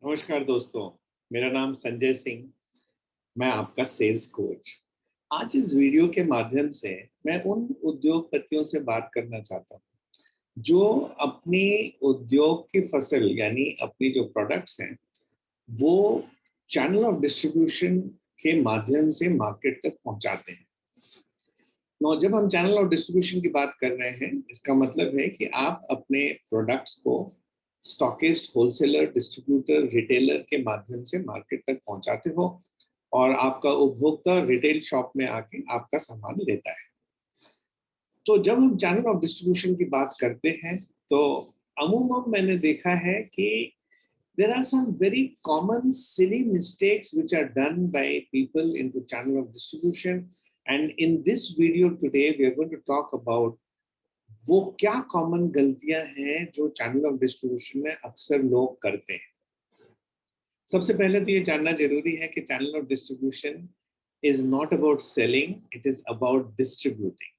नमस्कार दोस्तों, मेरा नाम संजय सिंह। मैं आपका सेल्स कोच। आज इस वीडियो के माध्यम से मैं उन उद्योगपतियों से बात करना चाहता हूँ जो अपनी उद्योग की फसल यानी अपनी जो प्रोडक्ट्स हैं वो चैनल ऑफ डिस्ट्रीब्यूशन के माध्यम से मार्केट तक पहुंचाते हैं। जब हम चैनल ऑफ डिस्ट्रीब्यूशन की बात कर रहे हैं, इसका मतलब है कि आप अपने प्रोडक्ट्स को स्टॉकिस्ट, होलसेलर, डिस्ट्रीब्यूटर, रिटेलर के माध्यम से मार्केट तक पहुंचाते हो और आपका उपभोक्ता रिटेल शॉप में आके आपका सामान लेता है। तो जब हम चैनल ऑफ डिस्ट्रीब्यूशन की बात करते हैं तो अमूमन मैंने देखा है कि there are some very common silly mistakes which are done by people into channel of distribution, and in this video today we are going to talk about वो क्या कॉमन गलतियां हैं जो चैनल ऑफ डिस्ट्रीब्यूशन में अक्सर लोग करते हैं। सबसे पहले तो ये जानना जरूरी है कि channel of distribution is not about selling, it is about distributing.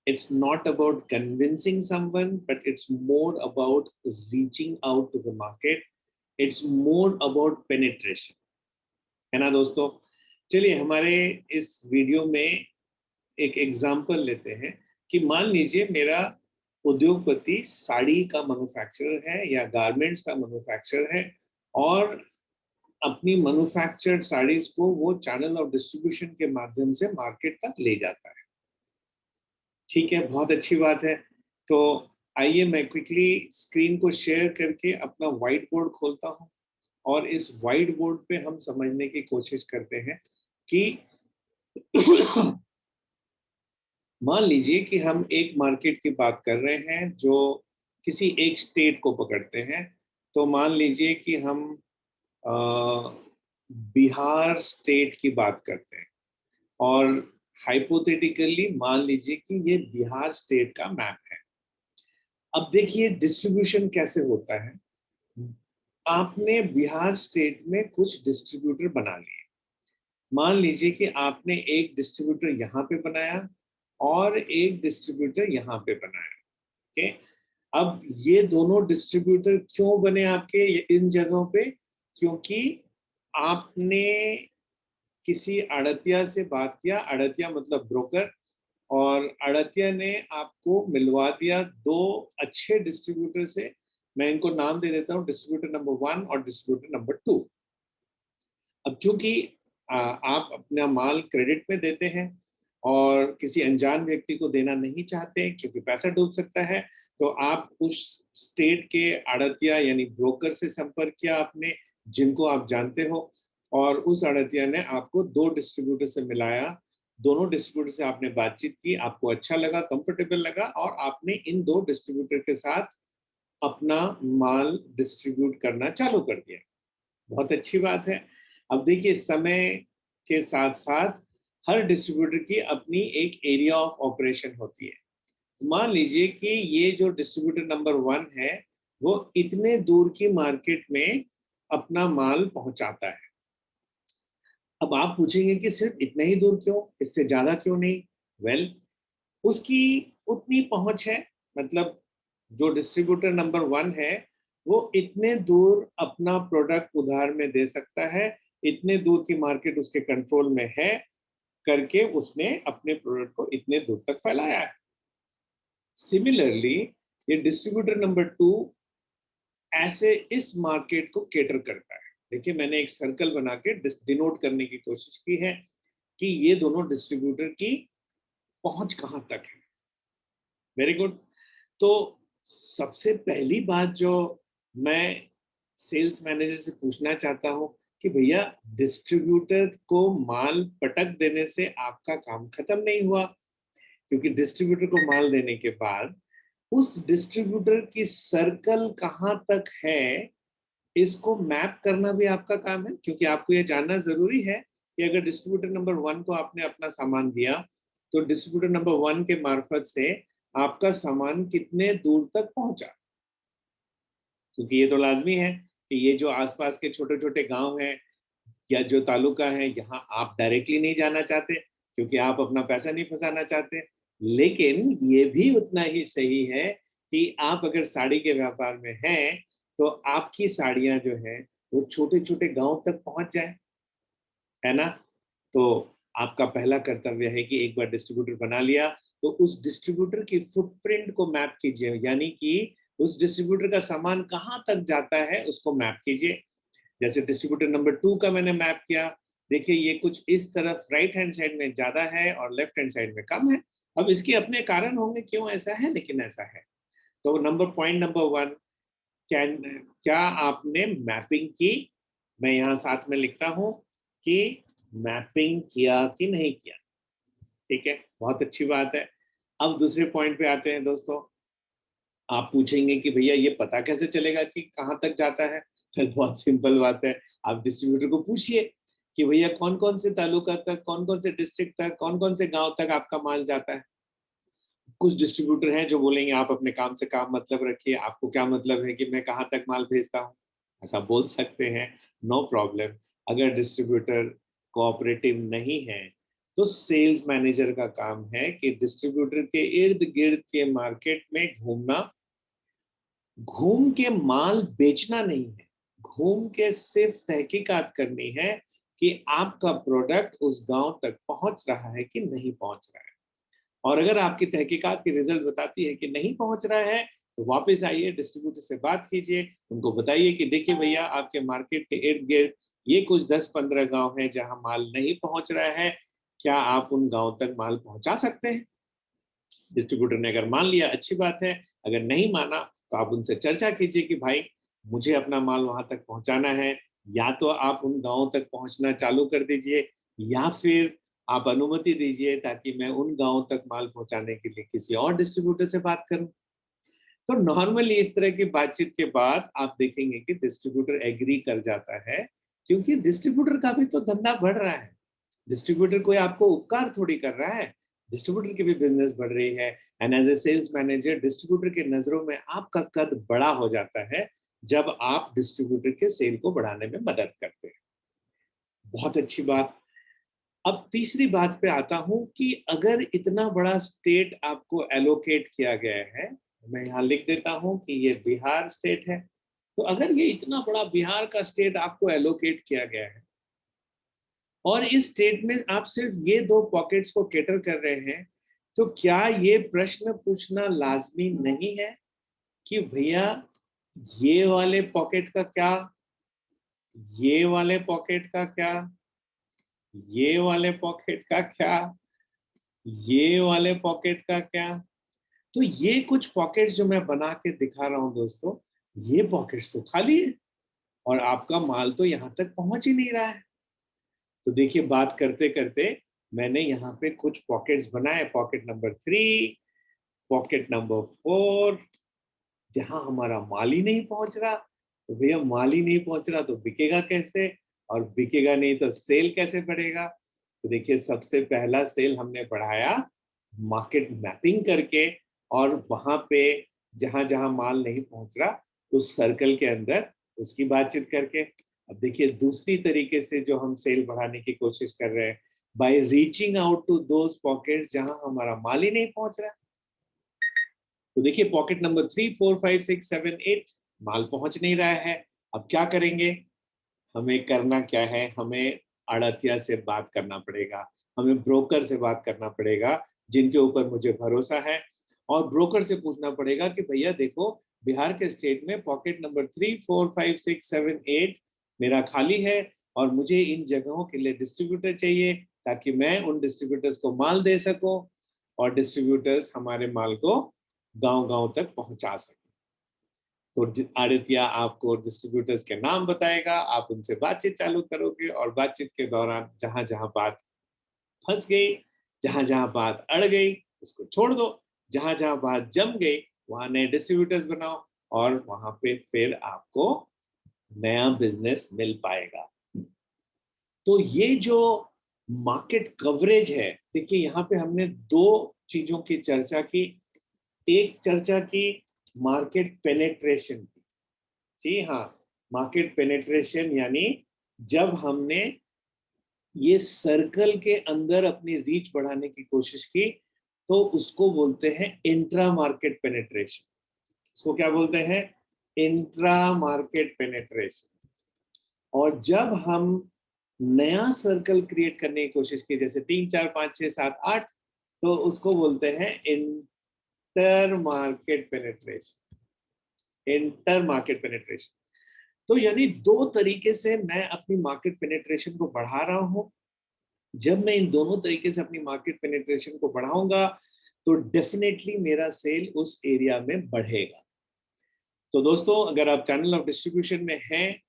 It's not about convincing someone, but it's more about reaching out to the market. It's more about penetration. है ना दोस्तों? चलिए हमारे इस वीडियो में एक एग्जाम्पल लेते हैं कि मान लीजिए मेरा उद्योगपति साड़ी का मैन्युफैक्चरर है या गारमेंट्स का मैन्युफैक्चरर है और अपनी मैन्युफैक्चर्ड साड़ीज को वो चैनल ऑफ डिस्ट्रीब्यूशन के माध्यम से मार्केट तक ले जाता है। ठीक है, बहुत अच्छी बात है। तो आइए मैं क्विकली स्क्रीन को शेयर करके अपना व्हाइट बोर्ड खोलता हूँ और इस व्हाइट बोर्ड पे हम समझने की कोशिश करते हैं कि मान लीजिए कि हम एक मार्केट की बात कर रहे हैं जो किसी एक स्टेट को पकड़ते हैं। तो मान लीजिए कि हम अ, बिहार स्टेट की बात करते हैं और हाइपोथेटिकली मान लीजिए कि ये बिहार स्टेट का मैप है। अब देखिए डिस्ट्रीब्यूशन कैसे होता है। आपने बिहार स्टेट में कुछ डिस्ट्रीब्यूटर बना लिए। मान लीजिए कि आपने एक डिस्ट्रीब्यूटर यहाँ पे बनाया और एक डिस्ट्रीब्यूटर यहाँ पे बनाया। ओके, अब ये दोनों डिस्ट्रीब्यूटर क्यों बने आपके इन जगहों पे? क्योंकि आपने किसी आड़तिया से बात किया, आड़तिया मतलब ब्रोकर, और आड़तिया ने आपको मिलवा दिया दो अच्छे डिस्ट्रीब्यूटर से। मैं इनको नाम दे देता हूँ, डिस्ट्रीब्यूटर नंबर 1 और डिस्ट्रीब्यूटर नंबर 2। अब चूंकि आप अपना माल क्रेडिट में देते हैं और किसी अनजान व्यक्ति को देना नहीं चाहते क्योंकि पैसा डूब सकता है, तो आप उस स्टेट के आड़तिया यानी ब्रोकर से संपर्क किया आपने, जिनको आप जानते हो, और उस आड़तिया ने आपको दो डिस्ट्रीब्यूटर से मिलाया। दोनों डिस्ट्रीब्यूटर से आपने बातचीत की, आपको अच्छा लगा, कंफर्टेबल लगा, और आपने इन दो डिस्ट्रीब्यूटर के साथ अपना माल डिस्ट्रीब्यूट करना चालू कर दिया। बहुत अच्छी बात है। अब देखिए समय के साथ साथ हर डिस्ट्रीब्यूटर की अपनी एक एरिया ऑफ ऑपरेशन होती है। मान लीजिए कि ये जो डिस्ट्रीब्यूटर नंबर 1 है वो इतने दूर की मार्केट में अपना माल पहुंचाता है। अब आप पूछेंगे कि सिर्फ इतने ही दूर क्यों, इससे ज्यादा क्यों नहीं? वेल, उसकी उतनी पहुंच है। मतलब जो डिस्ट्रीब्यूटर नंबर 1 है वो इतने दूर अपना प्रोडक्ट उधार में दे सकता है, इतने दूर की मार्केट उसके कंट्रोल में है करके उसने अपने प्रोडक्ट को इतने दूर तक फैलाया है। सिमिलरली ये डिस्ट्रीब्यूटर नंबर 2 ऐसे इस मार्केट को केटर करता है। देखिए मैंने एक सर्कल बना के डिनोट करने की कोशिश की है कि ये दोनों डिस्ट्रीब्यूटर की पहुंच कहां तक है। Very good. तो सबसे पहली बात जो मैं सेल्स मैनेजर से पूछना चाहता हूं कि भैया डिस्ट्रीब्यूटर को माल पटक देने से आपका काम खत्म नहीं हुआ, क्योंकि डिस्ट्रीब्यूटर को माल देने के बाद उस डिस्ट्रीब्यूटर की सर्कल कहां तक है इसको मैप करना भी आपका काम है। क्योंकि आपको ये जानना जरूरी है कि अगर डिस्ट्रीब्यूटर नंबर 1 को आपने अपना सामान दिया तो डिस्ट्रीब्यूटर नंबर 1 के मार्फत से आपका सामान कितने दूर तक पहुंचा। क्योंकि ये तो लाजमी है कि ये जो आसपास के छोटे छोटे गांव हैं या जो तालुका है, यहाँ आप डायरेक्टली नहीं जाना चाहते क्योंकि आप अपना पैसा नहीं फंसाना चाहते। लेकिन ये भी उतना ही सही है कि आप अगर साड़ी के व्यापार में हैं तो आपकी साड़ियां जो हैं वो छोटे छोटे गांव तक पहुंच जाए, है ना। तो आपका पहला कर्तव्य है कि एक बार डिस्ट्रीब्यूटर बना लिया तो उस डिस्ट्रीब्यूटर की फुटप्रिंट को मैप कीजिए, यानी कि उस डिस्ट्रीब्यूटर का सामान कहाँ तक जाता है उसको मैप कीजिए। जैसे डिस्ट्रीब्यूटर नंबर 2 का मैंने मैप किया, देखिए ये कुछ इस तरफ राइट हैंड साइड में ज्यादा है और लेफ्ट हैंड साइड में कम है। अब इसके अपने कारण होंगे क्यों ऐसा है, लेकिन ऐसा है। तो पॉइंट नंबर 1, क्या आपने मैपिंग की? मैं यहाँ साथ में लिखता हूँ कि मैपिंग किया कि नहीं किया। ठीक है, बहुत अच्छी बात है। अब दूसरे पॉइंट पे आते हैं दोस्तों। आप पूछेंगे कि भैया ये पता कैसे चलेगा कि कहाँ तक जाता है? तो बहुत सिंपल बात है, आप डिस्ट्रीब्यूटर को पूछिए कि भैया कौन कौन से तालुका तक, कौन कौन से डिस्ट्रिक्ट तक, कौन कौन से गांव तक आपका माल जाता है। कुछ डिस्ट्रीब्यूटर हैं जो बोलेंगे आप अपने काम से काम मतलब रखिए, आपको क्या मतलब है कि मैं कहाँ तक माल भेजता हूँ, ऐसा बोल सकते हैं, नो प्रॉब्लम। अगर डिस्ट्रीब्यूटर कोऑपरेटिव नहीं है तो सेल्स मैनेजर का काम है कि डिस्ट्रीब्यूटर के इर्द गिर्द के मार्केट में घूमना, घूम के माल बेचना नहीं है, घूम के सिर्फ तहकीकात करनी है कि आपका प्रोडक्ट उस गांव तक पहुंच रहा है कि नहीं पहुंच रहा है। और अगर आपकी तहकीकात की रिजल्ट बताती है कि नहीं पहुंच रहा है तो वापस आइए, डिस्ट्रीब्यूटर से बात कीजिए, उनको बताइए कि देखिए भैया आपके मार्केट के इर्द गिर्द ये कुछ 10-15 गांव हैं जहां माल नहीं पहुंच रहा है, क्या आप उन गांव तक माल पहुंचा सकते हैं? डिस्ट्रीब्यूटर ने अगर मान लिया अच्छी बात है, अगर नहीं माना तो आप उनसे चर्चा कीजिए कि भाई मुझे अपना माल वहां तक पहुंचाना है, या तो आप उन गांवों तक पहुंचना चालू कर दीजिए या फिर आप अनुमति दीजिए ताकि मैं उन गांवों तक माल पहुंचाने के लिए किसी और डिस्ट्रीब्यूटर से बात करूं। तो नॉर्मली इस तरह की बातचीत के बाद आप देखेंगे कि डिस्ट्रीब्यूटर एग्री कर जाता है, क्योंकि डिस्ट्रीब्यूटर का भी तो धंधा बढ़ रहा है। डिस्ट्रीब्यूटर कोई आपको उपकार थोड़ी कर रहा है, डिस्ट्रीब्यूटर की भी बिजनेस बढ़ रही है। And as a sales manager distributor के नजरों में आपका कद बड़ा हो जाता है जब आप डिस्ट्रीब्यूटर के सेल को बढ़ाने में मदद करते हैं। बहुत अच्छी बात। अब तीसरी बात पे आता हूं कि अगर इतना बड़ा स्टेट आपको एलोकेट किया गया है, मैं यहाँ लिख देता हूं कि ये बिहार स्टेट है। तो अगर ये इतना बड़ा बिहार का स्टेट आपको एलोकेट किया गया है और इस स्टेट में आप सिर्फ ये 2 पॉकेट्स को कैटर कर रहे हैं, तो क्या ये प्रश्न पूछना लाजमी नहीं है कि भैया ये वाले पॉकेट का क्या, ये वाले पॉकेट का क्या, ये वाले पॉकेट का क्या, ये वाले पॉकेट का क्या? तो ये कुछ पॉकेट्स जो मैं बना के दिखा रहा हूं दोस्तों, ये पॉकेट्स तो खाली है और आपका माल तो यहां तक पहुंच ही नहीं रहा है। तो देखिए बात करते करते मैंने यहाँ पे कुछ पॉकेट्स बनाए, पॉकेट नंबर 3, पॉकेट नंबर 4, जहां हमारा माल ही नहीं पहुंच रहा। तो भैया माल ही नहीं पहुंच रहा तो बिकेगा कैसे, और बिकेगा नहीं तो सेल कैसे बढ़ेगा? तो देखिए सबसे पहला सेल हमने बढ़ाया मार्केट मैपिंग करके, और वहां पे जहां जहां माल नहीं पहुंच रहा उस सर्कल के अंदर उसकी बातचीत करके। अब देखिए दूसरी तरीके से जो हम सेल बढ़ाने की कोशिश कर रहे हैं, by reaching out to those pockets जहां हमारा माल ही नहीं पहुंच रहा। तो देखिए पॉकेट नंबर 3, 4, 5, 6, 7, 8 माल पहुंच नहीं रहा है। अब क्या करेंगे? हमें करना क्या है, हमें आड़तिया से बात करना पड़ेगा, हमें ब्रोकर से बात करना पड़ेगा जिनके ऊपर मुझे भरोसा है, और ब्रोकर से पूछना पड़ेगा कि भैया देखो बिहार के स्टेट में पॉकेट नंबर 3, 4, 5, 6, 7, 8 मेरा खाली है और मुझे इन जगहों के लिए डिस्ट्रीब्यूटर चाहिए ताकि मैं उन डिस्ट्रीब्यूटर्स को माल दे सकूं और डिस्ट्रीब्यूटर्स हमारे माल को गांव गांव तक पहुंचा सकें। तो आदित्य आपको डिस्ट्रीब्यूटर्स के नाम बताएगा, आप उनसे बातचीत चालू करोगे और बातचीत के दौरान जहां जहां बात फंस गई, जहां जहां बात अड़ गई उसको छोड़ दो, जहां जहां बात जम गई वहां नए डिस्ट्रीब्यूटर्स बनाओ और वहां पे फिर आपको नया बिजनेस मिल पाएगा। तो ये जो मार्केट कवरेज है, देखिए यहाँ पे हमने 2 चीजों की चर्चा की। एक चर्चा की मार्केट पेनेट्रेशन की। जी हाँ, मार्केट पेनेट्रेशन यानी जब हमने ये सर्कल के अंदर अपनी रीच बढ़ाने की कोशिश की तो उसको बोलते हैं इंट्रा मार्केट पेनेट्रेशन। इसको क्या बोलते हैं? Intra market penetration. और जब हम नया सर्कल क्रिएट करने की कोशिश की, जैसे 3, 4, 5, 6, 7, 8, तो उसको बोलते हैं inter market penetration. Inter market penetration, तो यानी दो तरीके से मैं अपनी मार्केट पेनिट्रेशन को बढ़ा रहा हूं। जब मैं इन दोनों तरीके से अपनी मार्केट पेनिट्रेशन को बढ़ाऊंगा तो डेफिनेटली मेरा सेल उस एरिया में बढ़ेगा। तो दोस्तों, अगर आप चैनल ऑफ डिस्ट्रीब्यूशन में हैं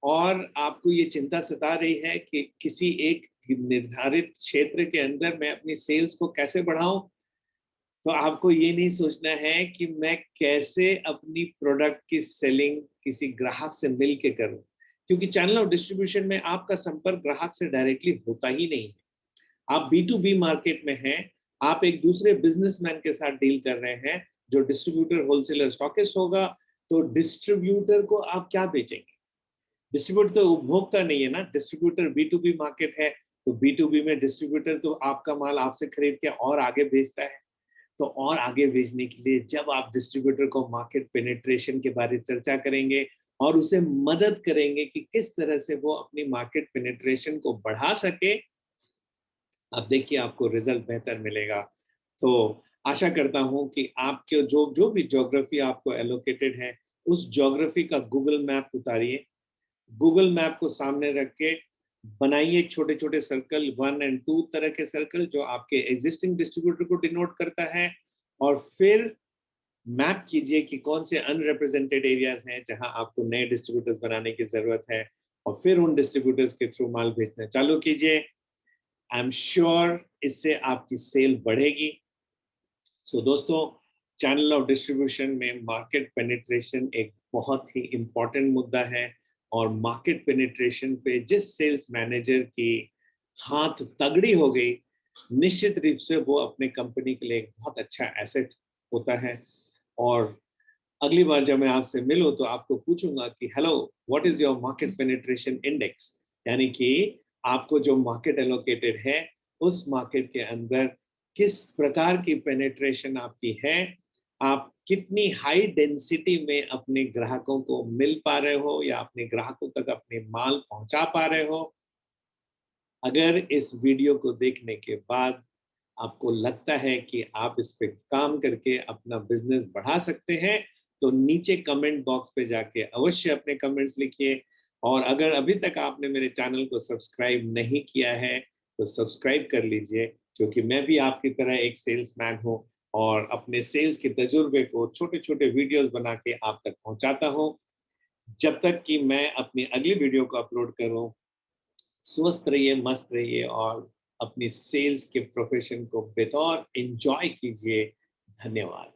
और आपको ये चिंता सता रही है कि किसी एक निर्धारित क्षेत्र के अंदर मैं अपनी सेल्स को कैसे बढ़ाऊं, तो आपको ये नहीं सोचना है कि मैं कैसे अपनी प्रोडक्ट की सेलिंग किसी ग्राहक से मिल के करूं, क्योंकि चैनल ऑफ डिस्ट्रीब्यूशन में आपका संपर्क ग्राहक से डायरेक्टली होता ही नहीं है। आप B2B मार्केट में हैं, आप एक दूसरे बिजनेसमैन के साथ डील कर रहे हैं जो डिस्ट्रीब्यूटर, होलसेलर, स्टॉकिस्ट होगा। तो डिस्ट्रीब्यूटर को आप क्या बेचेंगे? डिस्ट्रीब्यूटर तो उपभोक्ता नहीं है ना, डिस्ट्रीब्यूटर B2B मार्केट है। तो B2B में डिस्ट्रीब्यूटर तो आपका माल आपसे खरीद के और आगे बेचता है। तो और आगे भेजने के लिए जब आप डिस्ट्रीब्यूटर को मार्केट पेनिट्रेशन के बारे में चर्चा करेंगे और उसे मदद करेंगे कि किस तरह से वो अपनी मार्केट पेनिट्रेशन को बढ़ा सके, अब देखिए आपको रिजल्ट बेहतर मिलेगा। तो आशा करता हूं कि आपके जो जो भी ज्योग्राफी आपको एलोकेटेड है, उस ज्योग्राफी का गूगल मैप उतारिए। गूगल मैप को सामने रख के बनाइए छोटे छोटे सर्कल, 1 और 2 तरह के सर्कल जो आपके एग्जिस्टिंग डिस्ट्रीब्यूटर को डिनोट करता है। और फिर मैप कीजिए कि कौन से अनरिप्रेजेंटेड एरियाज हैं जहां आपको नए डिस्ट्रीब्यूटर्स बनाने की जरूरत है, और फिर उन डिस्ट्रीब्यूटर्स के थ्रू माल भेजना चालू कीजिए। आई एम श्योर इससे आपकी सेल बढ़ेगी। सो दोस्तों, चैनल ऑफ डिस्ट्रीब्यूशन में मार्केट पेनिट्रेशन एक बहुत ही इंपॉर्टेंट मुद्दा है। और मार्केट पेनिट्रेशन पे जिस सेल्स मैनेजर की हाथ तगड़ी हो गई, निश्चित रूप से वो अपने कंपनी के लिए एक बहुत अच्छा एसेट होता है। और अगली बार जब मैं आपसे मिलूं तो आपको पूछूंगा कि hello, what is your market penetration index, यानी कि आपको जो मार्केट एलोकेटेड है उस मार्केट के अंदर किस प्रकार की पेनिट्रेशन आपकी है, आप कितनी हाई डेंसिटी में अपने ग्राहकों को मिल पा रहे हो या अपने ग्राहकों तक अपने माल पहुंचा पा रहे हो। अगर इस वीडियो को देखने के बाद आपको लगता है कि आप इस पे काम करके अपना बिजनेस बढ़ा सकते हैं, तो नीचे कमेंट बॉक्स पे जाके अवश्य अपने कमेंट्स लिखिए। और अगर अभी तक आपने मेरे चैनल को सब्सक्राइब नहीं किया है तो सब्सक्राइब कर लीजिए, क्योंकि मैं भी आपकी तरह एक सेल्समैन हूँ और अपने सेल्स के तजुर्बे को छोटे छोटे वीडियोस बना के आप तक पहुंचाता हूँ। जब तक कि मैं अपनी अगली वीडियो को अपलोड करूँ, स्वस्थ रहिए, मस्त रहिए और अपनी सेल्स के प्रोफेशन को बेतौर एंजॉय कीजिए। धन्यवाद।